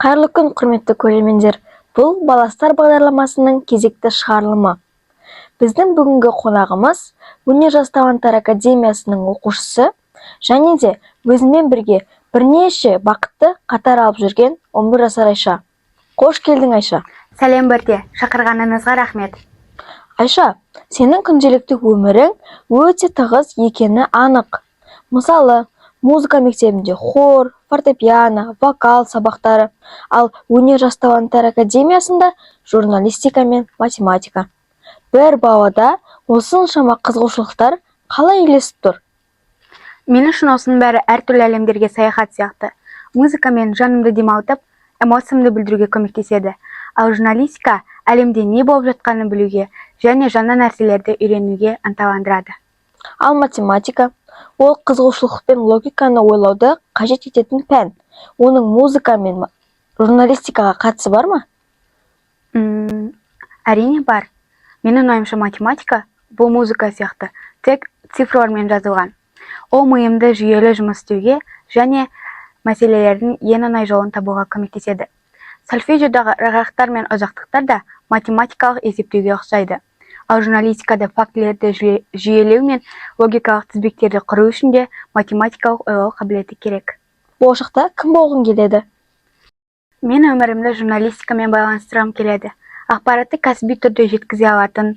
Қайырлы күн, құрметті көрермендер. Бұл Баластар бағдарламасының кезекті шығарылымы. Біздің бүгінгі қонағымыз Өнер жас таланттар академиясының оқушысы және де өзімен бірге бірнеше бақытты қатар алып жүрген 11 жасар Айша. Қош келдің, Айша. Сәлем бірде, шақырғаныңызға рахмет. Айша, сенің күнделікті өмірің өте тығыз екені анық. Мысалы, музыка мектебінде хор, фортепиано, вокал сабақтары, ал Өнер жас таланттар академиясында журналистика мен математика. Бір балада осыншама қызығушылықтар қалай үйлесіп тұр? Мен үшін осының бәрі әртүрлі әлемдерге саяхат сияқты. Музыка мен жанымды демалтып, эмоциямды білдіруге көмектеседі. Ал журналистика әлемде не болып жатқанын білуге және жаңа нәрселерді үйренуге ынталандырады. Ал математика? Ол қызығушылық пен логиканы ойлауды қажет ететін пән. Оның музыка мен журналистикаға қатысы бар ма? Әрине бар. Менің ойымша математика бұл музыка сияқты, тек цифрлармен жазылған. Ол миымды жүйелі жұмыс істеуге және мәселелердің ең оңай жолын табуға көмектеседі. Сольфеджиодағы ырғақтар мен ұзақтықтар да математикалық есептеуге ұқсайды. Ал журналистикада фактілерді жүйелеу мен логикалық тізбектерді құру үшін де математикалық ойлау қабілеті керек. Болашақта кім болғың келеді? Мен өмірімді журналистикамен байланыстырғым келеді. Ақпаратты кәсіби түрде жеткізе алатын,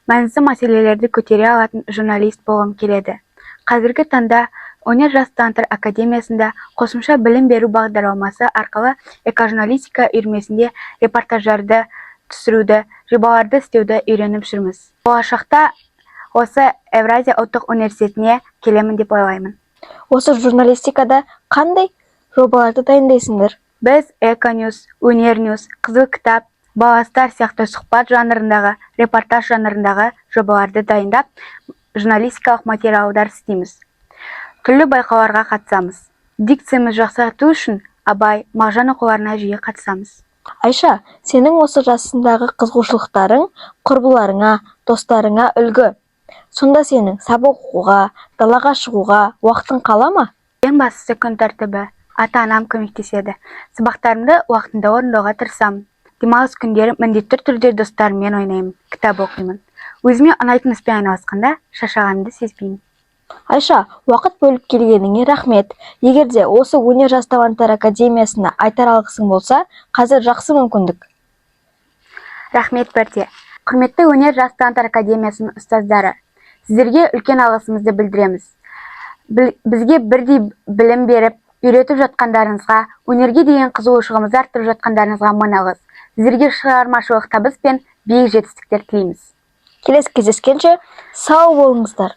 маңызды мәселелерді көтере алатын журналист болғым келеді. Қазіргі таңда Өнер жас таланттар академиясында қосымша білім беру бағдарламасы арқылы экожурналистика үйірмесінде репортаждарды түсіруді, жобаларды істеуді үйреніп жүрміз. Болашақта осы Евразия ұлттық университетіне келемін деп ойлаймын. Осы журналистикада қандай жобаларды дайындайсыңдар? Біз Эконьюз, Өнерньюз, Қызыл кітап, Баластар сияқты сұхбат жанрындағы, репортаж жанрындағы жобаларды дайындап, журналистикалық материалдар істейміз. Түрлі байқауларға қатысамыз. Дикциямыз жақсарту үшін абай, мағжан оқуларына жиі қатысамыз. Айша, сенің осы жасындағы қызығушылықтарың құрбыларыңа, достарыңа үлгі. Сонда сенің сабақ оқуға, далаға шығуға уақытың қала ма? Ең бастысы күн тәртібі. Ата-анам көмектеседі. Сабақтарымды уақытында орындауға тырысамын. Демалыс күндері міндетті түрде достарыммен ойнаймын, кітап оқимын. Өзіме ұнайтын іспен айналысқанда шаршағанымды сезбеймін. Айша, уақыт бөліп келгеніңе рахмет. Егерде осы Өнер жас таланттар академиясына айтар алғысың болса, қазір жақсы мүмкіндік. Рахмет бірде. Құрметті Өнер жас таланттар академиясының ұстаздары, сіздерге үлкен алғысымызды білдіреміз. Бізге бірдей білім беріп, үйретіп жатқандарыңызға, өнерге деген қызығушылығымызды арттырып жатқандарыңызға мың алғыс. Сіздерге шығармашылық табыс пен биік жетістіктер тілейміз. Келесі кездескенше сау болыңыздар.